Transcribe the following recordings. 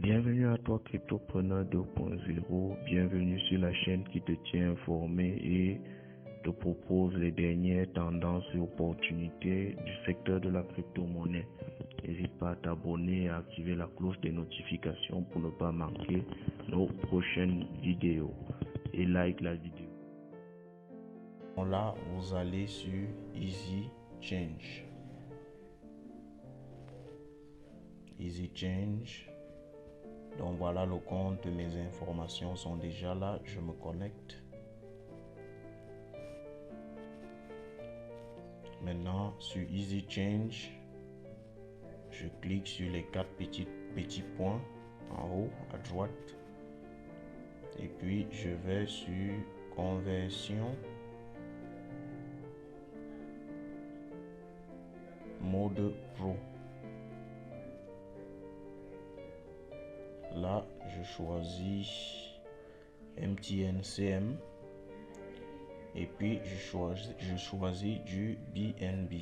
Bienvenue à toi Cryptopreneur 2.0, bienvenue sur la chaîne qui te tient informé et te propose les dernières tendances et opportunités du secteur de la crypto-monnaie. N'hésite pas à t'abonner et à activer la cloche des notifications pour ne pas manquer nos prochaines vidéos et like la vidéo. Là, vous allez sur Easy Change. Easy Change. Donc voilà le compte, mes informations sont déjà là. Je me connecte. Maintenant, sur Easy Change, je clique sur les quatre petits points en haut à droite. Et puis, je vais sur Conversion. Mode Pro. Là, je choisis MTN CM et puis je choisis du BNB.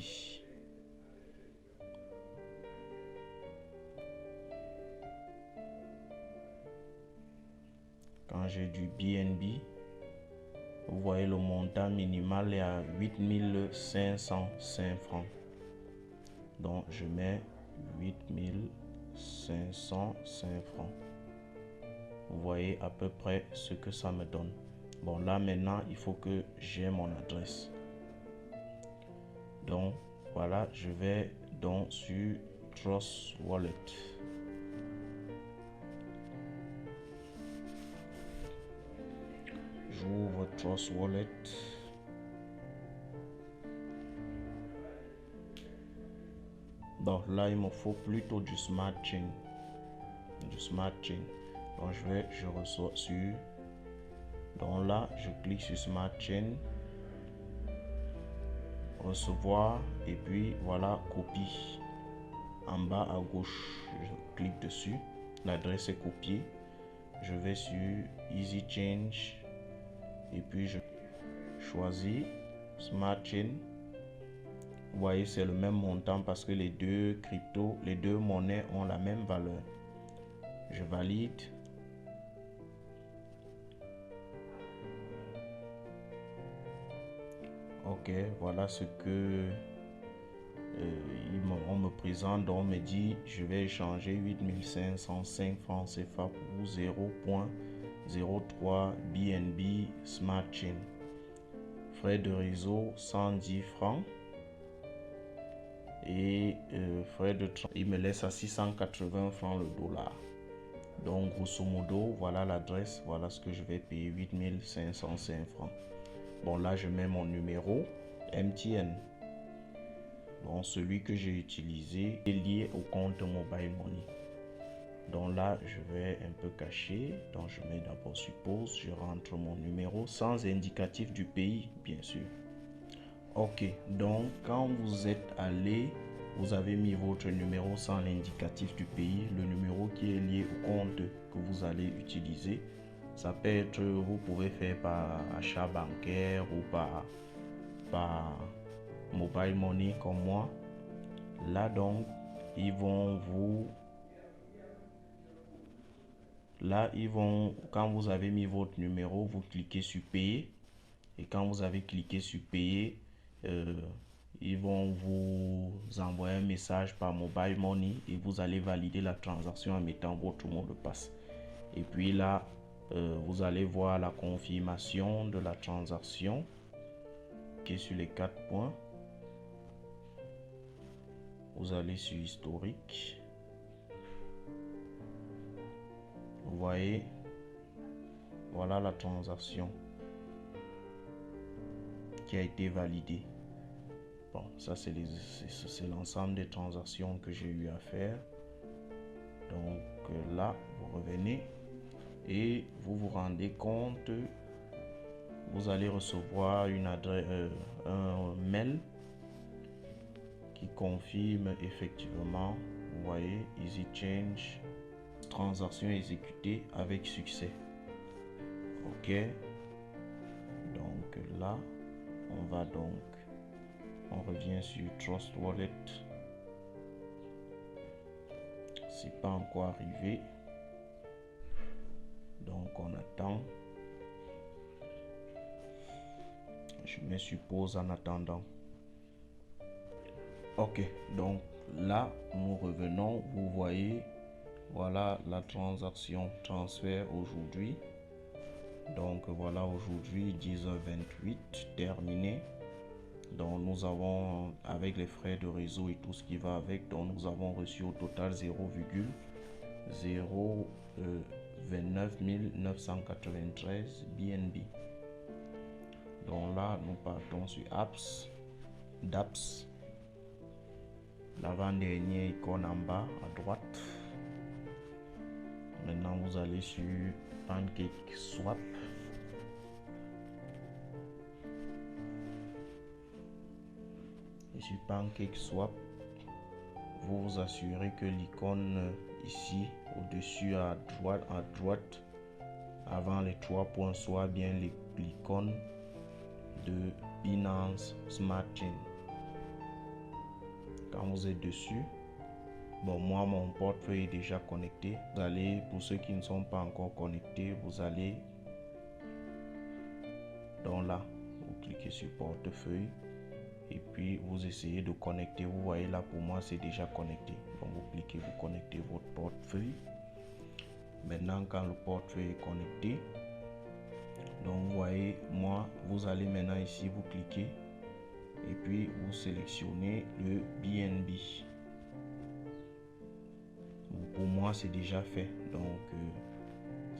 Quand j'ai du BNB, vous voyez le montant minimal est à 8505 francs. Donc je mets 8505 francs. Vous voyez à peu près ce que ça me donne. Bon, là maintenant, il faut que j'ai mon adresse. Donc voilà, je vais donc sur Trust Wallet. J'ouvre Trust Wallet. Donc là, il me faut plutôt du Smart Chain. Donc je reçois sur. Donc là, je clique sur Smart Chain. Recevoir. Et puis voilà, copie. En bas à gauche, je clique dessus. L'adresse est copiée. Je vais sur Easy Change. Et puis je choisis Smart Chain. Vous voyez, c'est le même montant parce que les deux monnaies ont la même valeur. Je valide. Ok, voilà ce que on me présente. Donc on me dit je vais échanger 8505 francs CFA pour 0.03 BNB Smart Chain. Frais de réseau 110 francs. Et frais de transport, il me laisse à 680 francs le dollar. Donc grosso modo, voilà l'adresse, voilà ce que je vais payer, 8505 francs. Bon, là je mets mon numéro MTN. Bon, celui que j'ai utilisé est lié au compte Mobile Money. Donc là je vais un peu cacher. Donc je mets d'abord suppose, je rentre mon numéro sans indicatif du pays, bien sûr. Ok, donc quand vous êtes allé, vous avez mis votre numéro sans l'indicatif du pays, le numéro qui est lié au compte que vous allez utiliser. Ça peut être, vous pouvez faire par achat bancaire ou par mobile money comme moi. Là donc, quand vous avez mis votre numéro, vous cliquez sur payer. Et quand vous avez cliqué sur payer, ils vont vous envoyer un message par mobile money et vous allez valider la transaction en mettant votre mot de passe. Et puis là, vous allez voir la confirmation de la transaction qui est sur les 4 points. Vous allez sur historique. Vous voyez, voilà la transaction qui a été validée. Bon, ça c'est l'ensemble des transactions que j'ai eu à faire. Donc là, vous revenez et vous vous rendez compte, vous allez recevoir une adresse, un mail qui confirme effectivement, vous voyez, Easy Change, transaction exécutée avec succès. Ok, donc là, on revient sur Trust Wallet. C'est pas encore arrivé. Donc on attend. Je me suppose en attendant. Ok, donc là nous revenons. Vous voyez, voilà la transaction transfert aujourd'hui. Donc voilà, aujourd'hui 10h28 terminé. Donc nous avons, avec les frais de réseau et tout ce qui va avec, donc nous avons reçu au total 0,029 993 BNB. Donc là nous partons sur apps, d'apps, l'avant-dernière icône en bas à droite. Maintenant vous allez sur PancakeSwap. Et sur PancakeSwap, vous vous assurez que l'icône ici au-dessus à droite, avant les 3 points, soit bien l'icône de Binance Smart Chain. Quand vous êtes dessus, bon, moi mon portefeuille est déjà connecté. Vous allez, pour ceux qui ne sont pas encore connectés, vous allez donc là, vous cliquez sur portefeuille et puis vous essayez de connecter. Vous voyez là, pour moi c'est déjà connecté. Donc vous cliquez, vous connectez votre portefeuille. Maintenant quand le portefeuille est connecté, donc vous voyez, moi vous allez maintenant ici, vous cliquez et puis vous sélectionnez le BNB. Pour moi c'est déjà fait, donc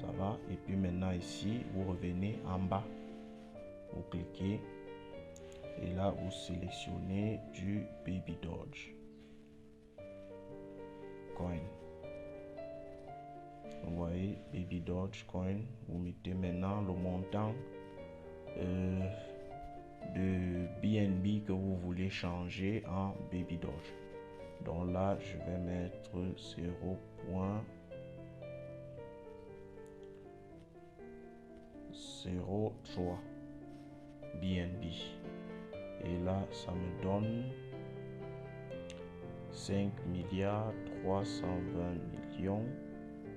ça va. Et puis maintenant ici vous revenez en bas, vous cliquez et là vous sélectionnez du Baby Doge Coin. Vous voyez, Baby Doge Coin, vous mettez maintenant le montant de BNB que vous voulez changer en Baby Doge. Donc là je vais mettre 0.03 BNB et là ça me donne 5 320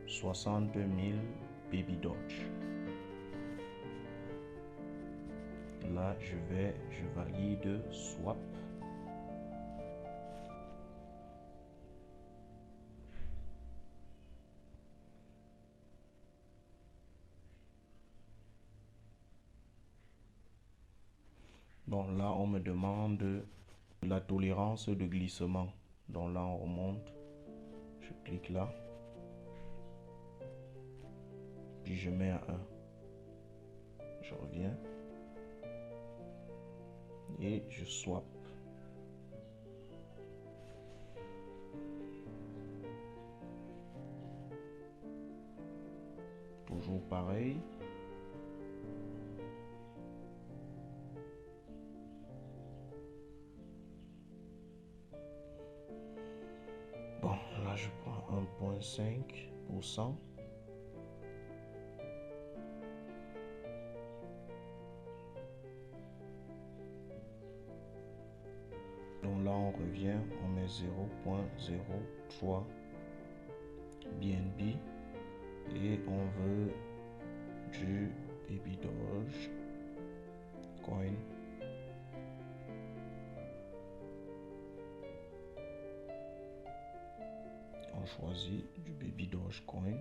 60 000 Baby Doge. Là je valide swap. Bon, là on me demande la tolérance de glissement. Donc là on remonte, je clique là, puis je mets à 1, je reviens et je swap. Toujours pareil. Bon, là je prends 1,5%. Donc là on revient, on met 0.03 BNB et on veut du Baby Doge Coin. On choisit du Baby Doge Coin.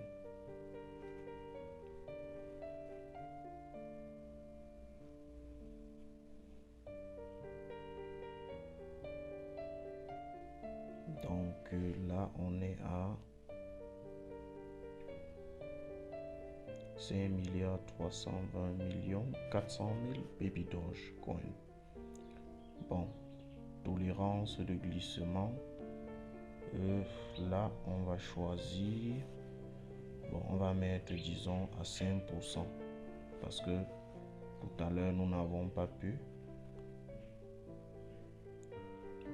Donc là on est à 5 320 400 000 Baby Doge Coin. Bon, tolérance de glissement. Là on va choisir, bon, on va mettre disons à 5% parce que tout à l'heure nous n'avons pas pu.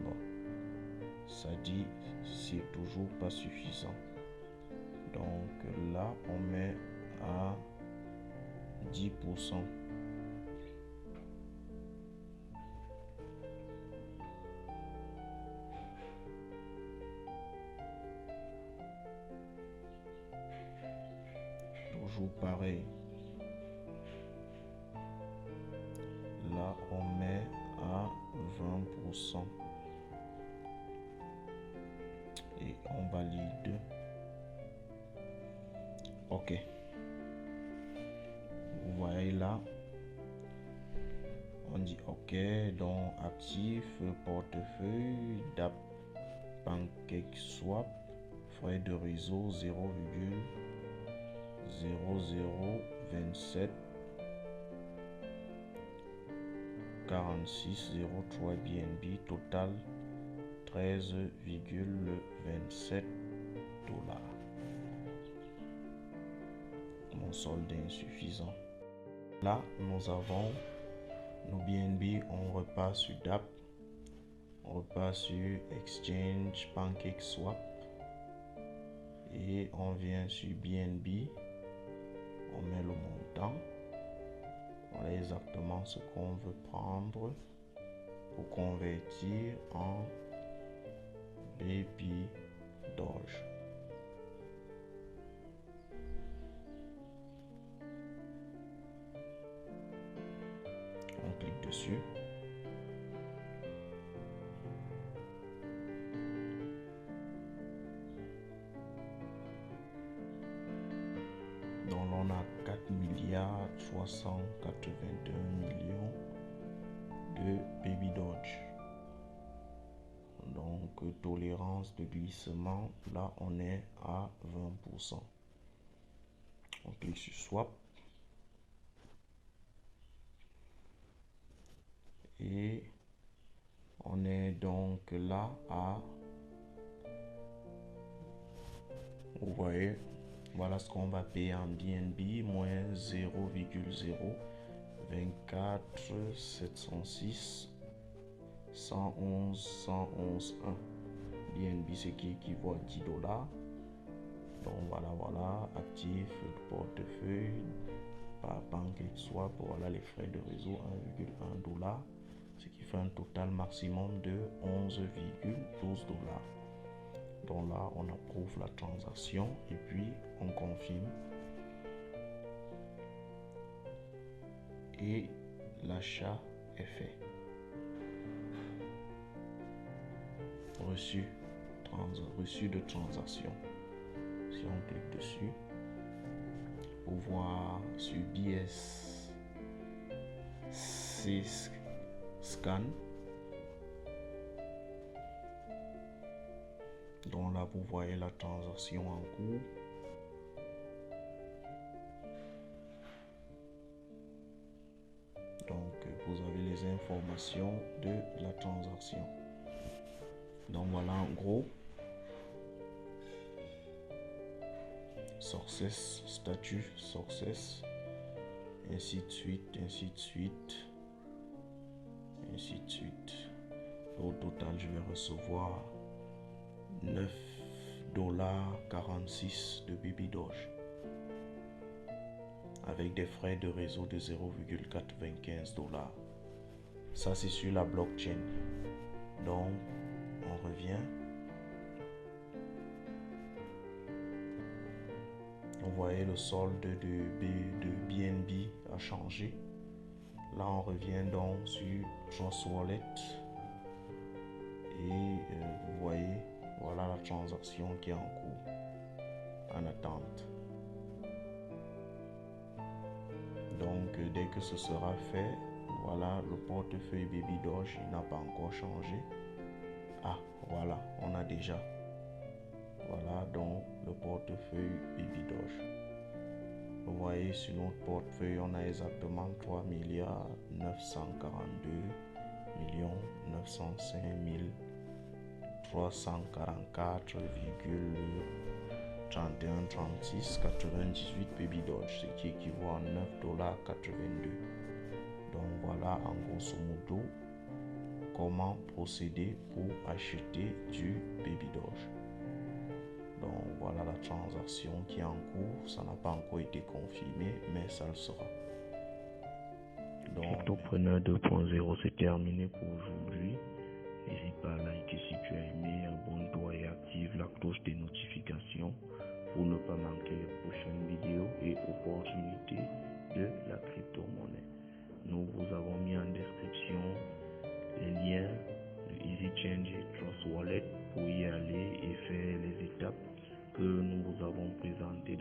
Bon, ça dit c'est toujours pas suffisant, donc là on met à 10%. toujours pareil. Là, on met à 20%. Et on valide. OK. Vous voyez là. On dit OK. Donc, actif, portefeuille, DAP, PancakeSwap, frais de réseau 0,0027 4603 BNB, total 13,27 $. Mon solde est insuffisant. Là, nous avons nos BNB. On repart sur DAP, on repart sur Exchange PancakeSwap et on vient sur BNB. On met le montant. Voilà exactement ce qu'on veut prendre pour convertir en Baby Doge. On clique dessus. Donc on a 4,381 milliards de Baby Doge. Donc tolérance de glissement, là on est à 20%. On clique sur Swap. Et on est donc là à, vous voyez, voilà ce qu'on va payer en BNB, moins 0,024 706 111 111 1. BNB, ce qui équivaut à 10 $. Donc voilà, actif, portefeuille, par PancakeSwap, voilà les frais de réseau 1,1 $, ce qui fait un total maximum de 11,12 $. Donc là, on approuve la transaction et puis on confirme. Et l'achat est fait. Reçu de transaction. Si on clique dessus, pour voir sur BSC Scan. Donc là, vous voyez la transaction en cours. Donc, vous avez les informations de la transaction. Donc voilà en gros. Success, statut, success, ainsi de suite, ainsi de suite, ainsi de suite. Au total, je vais recevoir 9,46 $ de Baby Doge avec des frais de réseau de 0,95 $. Ça, c'est sur la blockchain. Donc, on revient. Vous voyez le solde de BNB a changé. Là, on revient donc sur Trust Wallet. Et vous voyez, voilà la transaction qui est en cours, en attente. Donc, dès que ce sera fait, voilà le portefeuille Baby Doge, il n'a pas encore changé. Ah, voilà, on a déjà. Voilà donc le portefeuille Baby Doge. Vous voyez sur notre portefeuille, on a exactement 3 942 905 344,3136 98 Baby Doge, ce qui équivaut à 9,82 $. Donc voilà en grosso modo comment procéder pour acheter du Baby Doge. Donc voilà la transaction qui est en cours. Ça n'a pas encore été confirmé, mais ça le sera. Cryptopreneur 2.0, c'est terminé pour aujourd'hui. N'hésite pas à liker si tu as aimé, abonne-toi et active la cloche des notifications pour ne pas manquer les prochaines vidéos et au faire les étapes que nous vous avons présentées